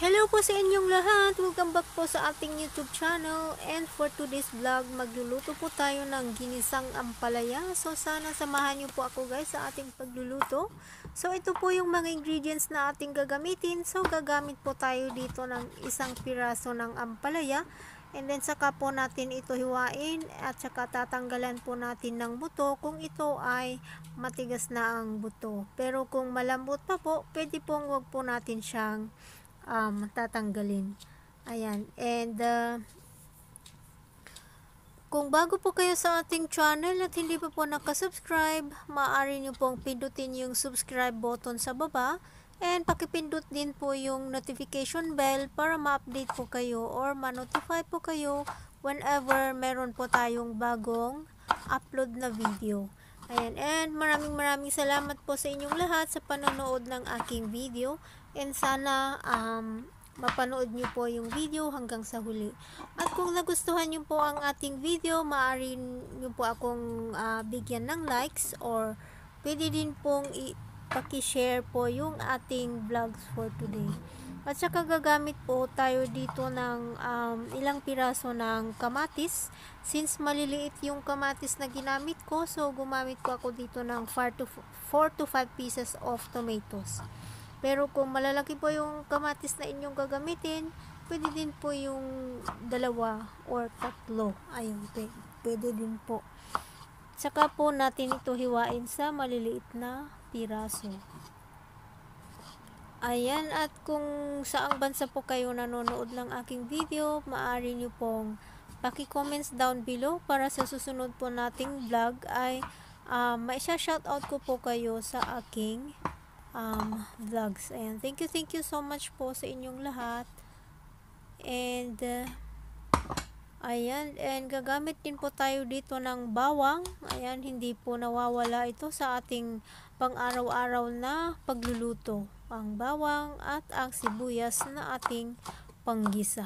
Hello po sa inyong lahat! Welcome back po sa ating YouTube channel. And for today's vlog, magluluto po tayo ng ginisang ampalaya. So sana samahan niyo po ako guys sa ating pagluluto. So ito po yung mga ingredients na ating gagamitin. So gagamit po tayo dito ng isang piraso ng ampalaya. And then saka po natin ito hiwain at saka tatanggalan po natin ng buto kung ito ay matigas na ang buto. Pero kung malambot pa po, pwede pong wag po natin siyang tatanggalin. Ayan. And kung bago po kayo sa ating channel at hindi pa po nakasubscribe, maaari nyo pong pindutin yung subscribe button sa baba and pakipindut din po yung notification bell para ma-update po kayo or ma-notify po kayo whenever meron po tayong bagong upload na video. Ayan, and maraming salamat po sa inyong lahat sa panonood ng aking video and sana mapanood nyo po yung video hanggang sa huli. At kung nagustuhan nyo po ang ating video, maaari nyo po akong bigyan ng likes or pwede din pong paki-share po yung ating vlogs for today. At saka gagamit po tayo dito ng ilang piraso ng kamatis. Since maliliit yung kamatis na ginamit ko, so gumamit po ako dito ng 4 to 5 pieces of tomatoes. Pero kung malalaki po yung kamatis na inyong gagamitin, pwede din po yung 2 or 3. Ayun, pwede din po. Saka po natin ito hiwain sa maliliit na piraso. Ayan, at kung saang bansa po kayo nanonood ng aking video, maaari nyo pong paki-comments down below para sa susunod po nating vlog ay maisa-shoutout ko po kayo sa aking vlogs. Ayan, thank you so much po sa inyong lahat. And ayan, and gagamit din po tayo dito ng bawang. Ayan, hindi po nawawala ito sa ating pang-araw-araw na pagluluto. Ang bawang at ang sibuyas na ating panggisa.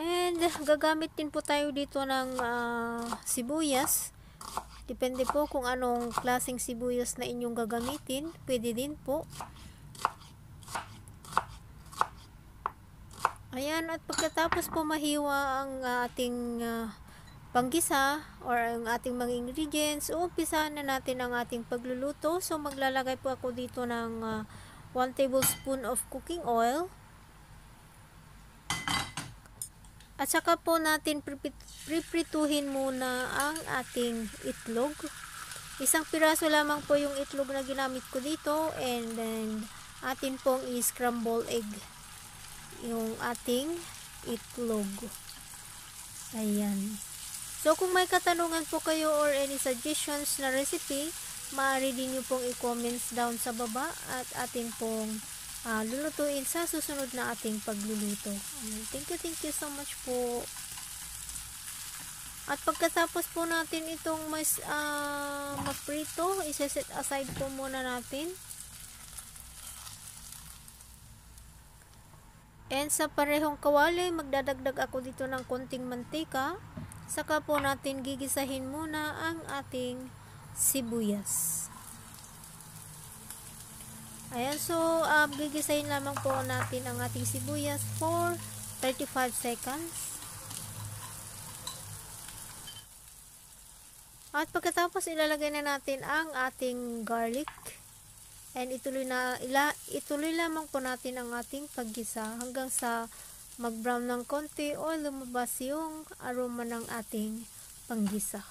And gagamit din po tayo dito ng sibuyas. Depende po kung anong klaseng sibuyas na inyong gagamitin. Pwede din po. Ayan, at pagkatapos po mahiwa ang ating panggisa or ang ating mga ingredients, umpisahan na natin ang ating pagluluto. So maglalagay po ako dito ng 1 tablespoon of cooking oil. At saka po natin priprituhin muna ang ating itlog. Isang piraso lamang po yung itlog na ginamit ko dito, and then atin pong i-scramble egg yung ating itlog. Ayan. So kung may katanungan po kayo or any suggestions na recipe, maaari din nyo pong i-comments down sa baba at atin pong lulutuin sa susunod na ating pagluluto. Ayan. Thank you so much po. At pagkatapos po natin itong maprito, isa-set aside po muna natin. And sa parehong kawali, magdadagdag ako dito ng konting mantika. Saka po natin gigisahin muna ang ating sibuyas. Ayan, so gigisahin lamang po natin ang ating sibuyas for 35 seconds. At pagkatapos ilalagay na natin ang ating garlic. And ituloy lamang po natin ang ating paggisa hanggang sa mag-brown ng konti o lumabas yung aroma ng ating panggisa.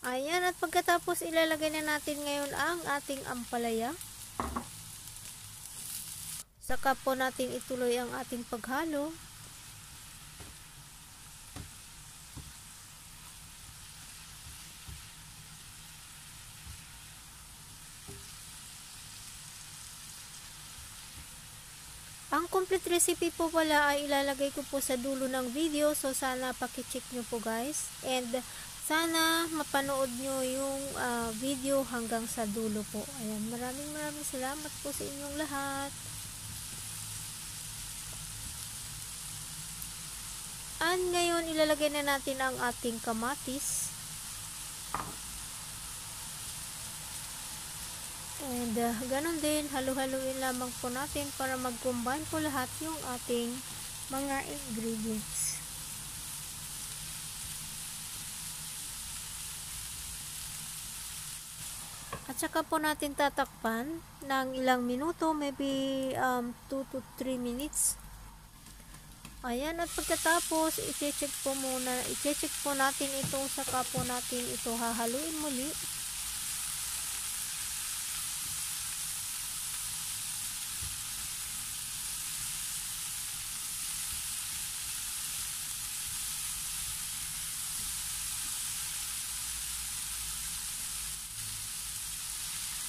Ayan, at pagkatapos ilalagay na natin ngayon ang ating ampalaya. Saka po natin ituloy ang ating paghalo. Ang complete recipe po pala ay ilalagay ko po sa dulo ng video, so sana pakicheck nyo po guys, and sana mapanood nyo yung video hanggang sa dulo po. Ayan, maraming salamat po sa inyong lahat. Ayan, ngayon ilalagay na natin ang ating kamatis. And ganun din, halu-haluin lamang po natin para mag-combine po lahat yung ating mga ingredients. At saka po natin tatakpan ng ilang minuto, maybe 2 to 3 minutes. Ayan, at pagkatapos, i-check po natin ito, saka po natin ito hahaluin muli.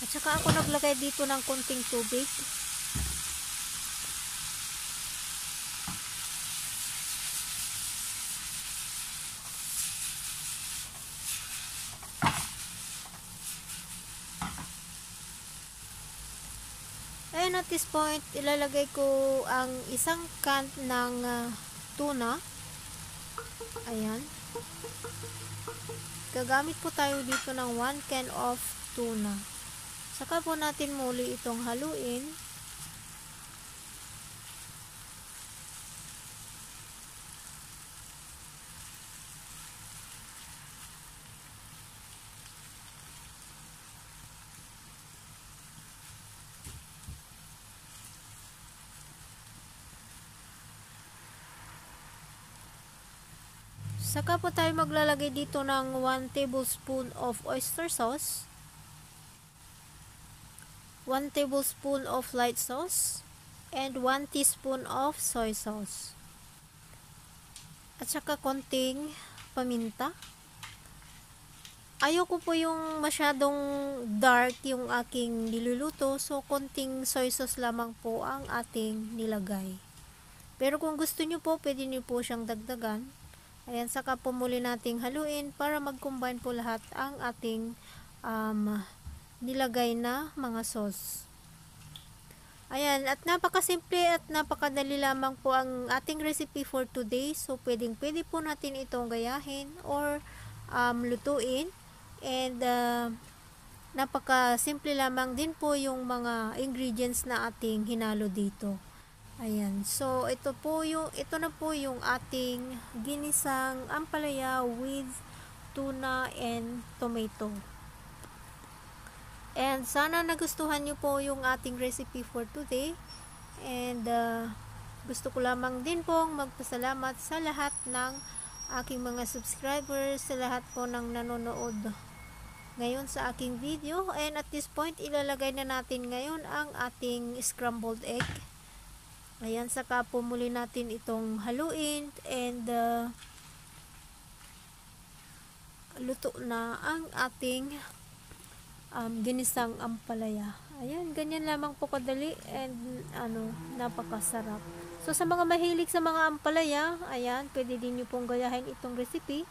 At saka ako naglagay dito ng konting tubig. And at this point, ilalagay ko ang isang can ng tuna. Ayan. Gagamit po tayo dito ng 1 can of tuna. Saka po natin muli itong haluin. Saka po tayo maglalagay dito ng 1 tablespoon of oyster sauce, 1 tablespoon of light sauce, and 1 teaspoon of soy sauce. At saka konting paminta. Ayoko po yung masyadong dark yung aking niluluto, so konting soy sauce lamang po ang ating nilagay. Pero kung gusto nyo po, pwede nyo po siyang dagdagan. Ayan, saka po muli nating haluin para mag-combine po lahat ang ating nilagay na mga sauce. Ayan, at napakasimple at napakadali lamang po ang ating recipe for today. So, pwede po natin itong gayahin or lutuin. And, napakasimple lamang din po yung mga ingredients na ating hinalo dito. Ayan, so ito na po yung ating ginisang ampalaya with tuna and tomato. And sana nagustuhan nyo po yung ating recipe for today. And gusto ko lamang din pong magpasalamat sa lahat ng aking mga subscribers, sa lahat po ng nanonood ngayon sa aking video. And at this point, ilalagay na natin ngayon ang ating scrambled egg. Ayan, saka po muli natin itong haluin and luto na ang ating ginisang ampalaya. Ayan, ganyan lamang po kadali and napakasarap. So sa mga mahilig sa mga ampalaya, ayan, pwede din nyo pong gayahin itong recipe.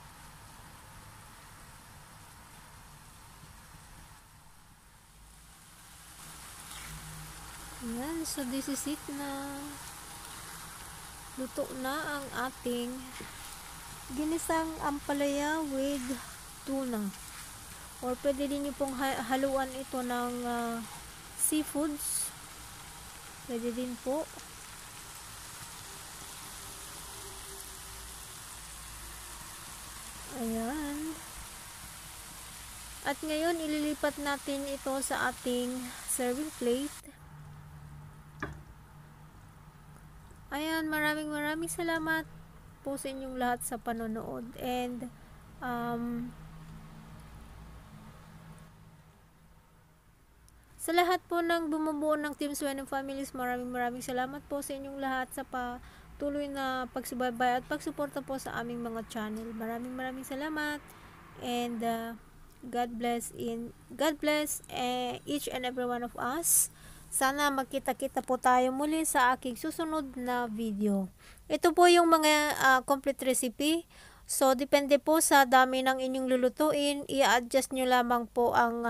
Ayan, so this is it na. Luto na ang ating ginisang ampalaya with tuna. Or pwede din nyo pong haluan ito ng seafoods. Pwede din po. Ayan. At ngayon, ililipat natin ito sa ating serving plate. Ayan, maraming salamat po sa inyong lahat sa panonood. And sa lahat po ng bumubuo ng Team Sueno Families, maraming salamat po sa inyong lahat sa patuloy na pagsubaybay at pagsuporta po sa aming mga channel. Maraming salamat. And God bless each and every one of us. Sana magkita-kita po tayo muli sa aking susunod na video. Ito po yung mga complete recipe. So, depende po sa dami ng inyong lulutuin. I-adjust nyo lamang po ang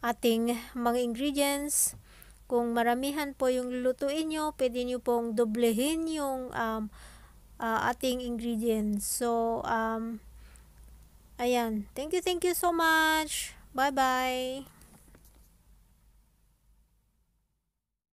ating mga ingredients. Kung maramihan po yung lulutuin nyo, pwede nyo pong doblehin yung ating ingredients. So, ayan. Thank you so much. Bye-bye.